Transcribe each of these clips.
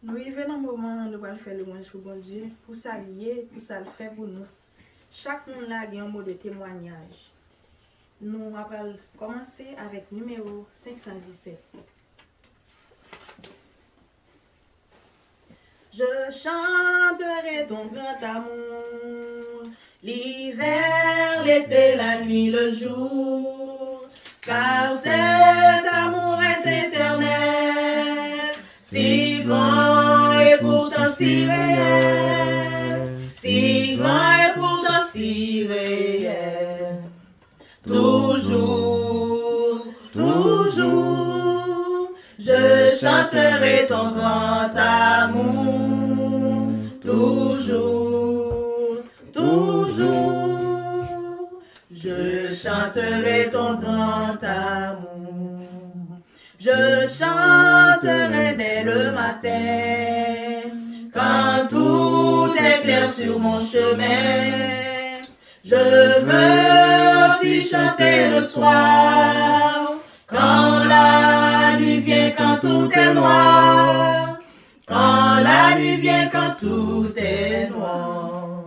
Nous arrivons dans le moment où nous allons faire le louange pour bon Dieu, pour ça lier, pour ça le faire pour nous. Chaque monde là a un mot de témoignage. Nous allons commencer avec numéro 517. Je chanterai ton grand amour, l'hiver, l'été, la nuit, le jour, car cet amour est éternel, si grand et pourtant si réel, si grand et pourtant si réel. Toujours, toujours, je chanterai ton grand amour. Toujours, toujours, je chanterai ton grand amour. Je chanterai dès le matin, quand tout est clair sur mon chemin. Je veux aussi chanter le soir, quand la nuit vient, quand tout est noir. Quand la nuit vient, quand tout est noir.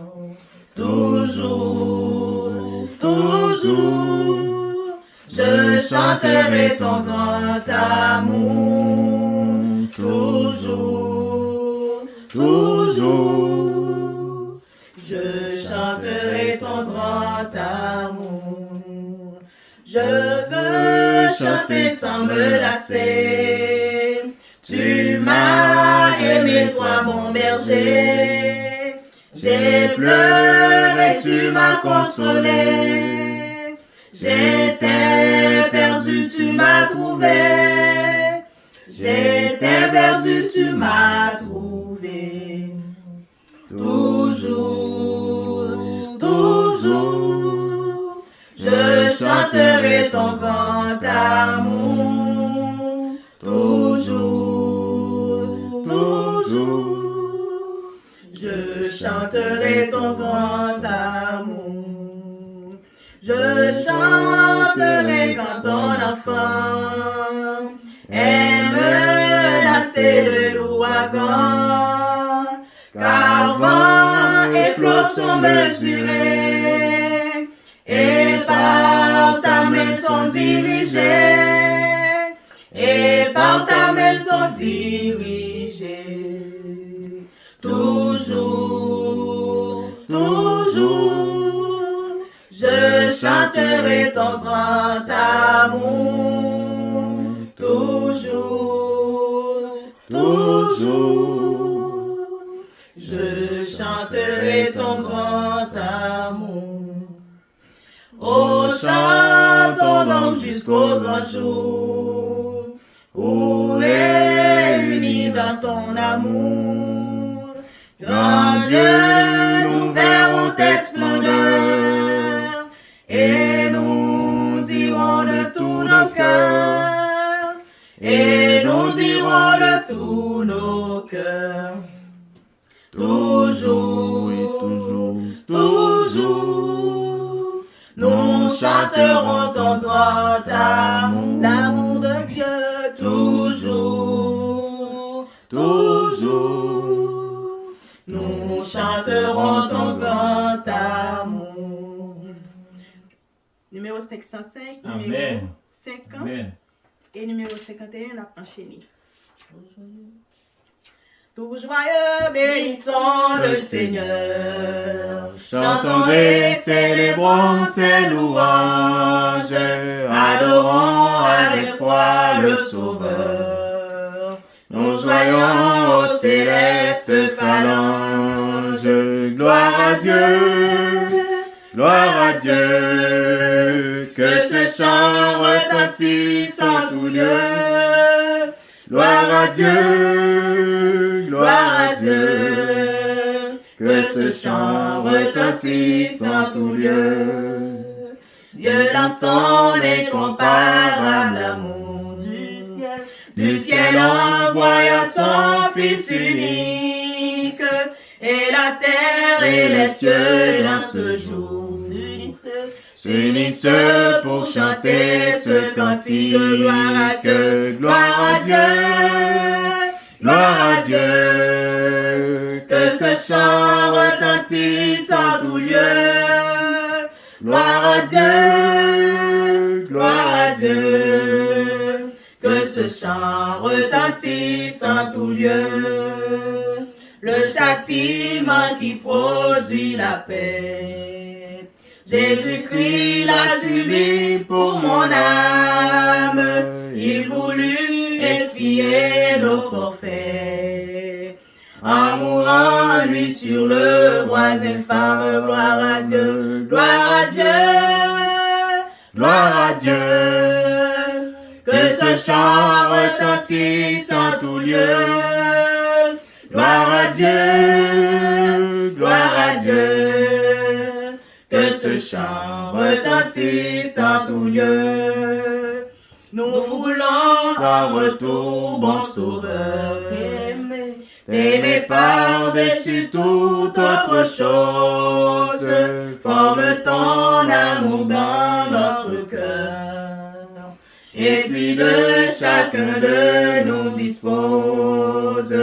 Toujours, toujours, je chanterai ton grand amour. Toujours, toujours, je chanterai ton grand amour. Je veux chanter sans me lasser. Tu m'as aimé, toi mon berger. J'ai pleuré, tu m'as consolé. J'étais perdu, tu m'as trouvé. J'étais perdu, tu m'as trouvé. Toujours, toujours, je chanterai ton grand amour. Toujours, toujours, je chanterai ton grand amour. Je chanterai quand ton enfant est menacé de l'ouragan, car vent et flots sont mesurés, et par ta main sont dirigés, et par ta main sont dirigés. Toujours, toujours, je chanterai ton grand amour. Toujours, toujours, je chanterai ton grand amour. Oh, chantons donc jusqu'au grand jour, où réunis dans ton amour, grand Dieu, nous verrons tes splendeurs, et nous dirons de tous nos cœurs, et nous dirons de tous nos cœurs. Toujours, toujours, nous chanterons ton grand amour, l'amour de Dieu. Toujours, toujours, nous chanterons ton grand amour. Numéro 505, Amen. numéro 50 Amen. et numéro 51, on a enchaîné. Tout joyeux, bénissons le Seigneur. Chantons et célébrons ses louanges, adorons avec foi le Sauveur. Nous joignons aux célestes phalanges, gloire à Dieu, que ce chant retentisse en tout lieu. Gloire à Dieu, que ce chant retentisse en tout lieu. Dieu dans son incomparable amour du ciel envoya son Fils unique, et la terre et les cieux dans ce jour s'unissent pour chanter ce cantique. Gloire à Dieu, chant retentisse en tout lieu. Gloire à Dieu, gloire à Dieu. Que ce chant retentisse en tout lieu. Le châtiment qui produit la paix. Jésus-Christ l'a subi pour mon âme. Il voulut expier nos forfaits. En mourant, lui, sur le bois infâme. Gloire à Dieu, gloire à Dieu, gloire à Dieu. Que ce chant retentisse en tout lieu. Gloire à Dieu, gloire à Dieu. Que ce chant retentisse en tout lieu. Nous voulons un retour, bon sauveur, t'aimer par-dessus toute autre chose. Forme ton amour dans notre cœur. Et puis de chacun de nous dispose.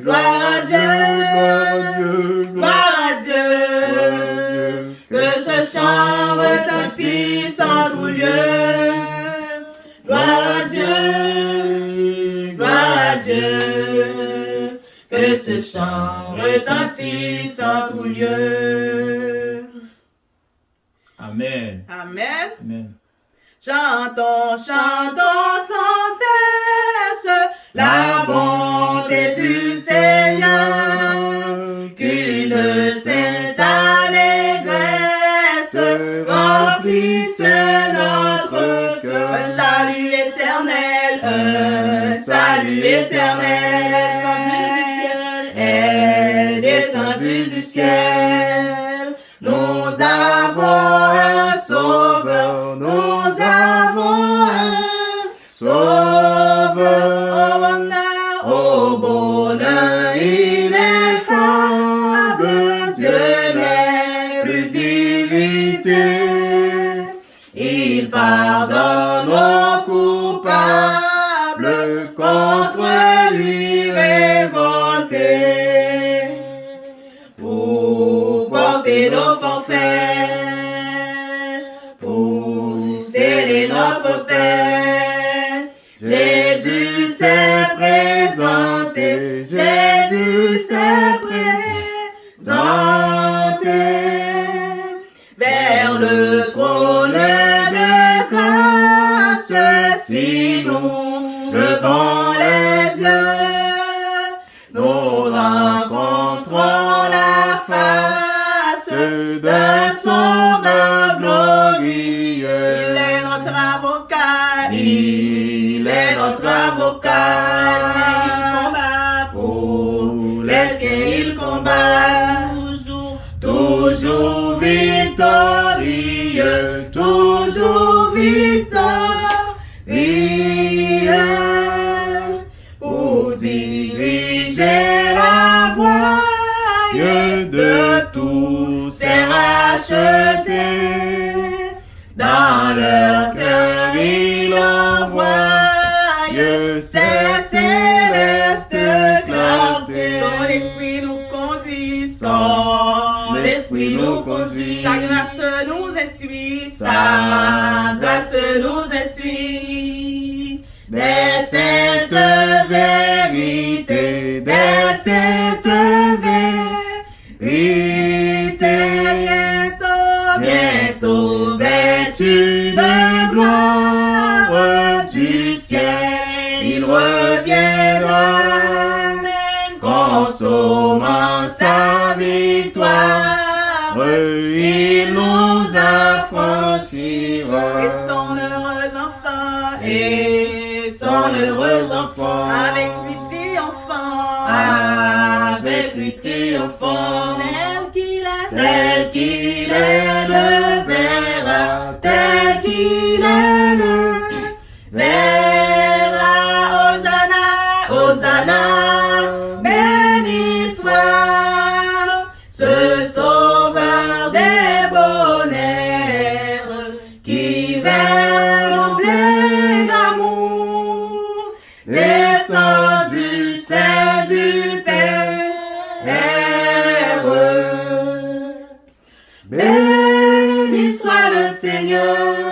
Gloire à Dieu, gloire à Dieu. Que ce chant retentisse en tout lieu. Gloire à Dieu, gloire à Dieu. Que ce chant retentisse en tout lieu. Amen. Amen. Amen. Chantons, chantons sans cesse la bonté du Seigneur, qu'une sainte allégresse remplisse notre cœur. Un salut éternel est descendu du ciel. Nous avons un sauveur, nous avons un sauveur. Au bonheur ineffable, Dieu n'est plus irrité. Il pardonne aux coupables contre lui révoltés. Pour porter nos forfaits, pour sceller notre paix, Jésus s'est présenté, Jésus s'est présenté vers le trône de grâce. Si nous levons les yeux, nous rencontrons la face d'un sauveur glorieux. Il est notre avocat, il est notre avocat. Pour les siens il combat, toujours victorieux, toujours victorieux. Pour diriger la voie de tous ces rachetés, dans leur cœur il envoie ses célestes clartés. Son esprit nous conduit, son esprit nous conduit. Sa grâce nous essuie, sa grâce nous essuie. Des saintes vérités, des saintes vérités. Bientôt vêtus de gloire du ciel, il reviendra, consommant sa victoire, il nous affranchira. Et son heureux enfant, avec lui triomphant, tel qu'il est le verra, tel qu'il est le verra. Hosanna, Hosanna, béni soit ce sauveur des bonheurs qui vers l'emblème d'amour descend du sein du Père. Seigneur.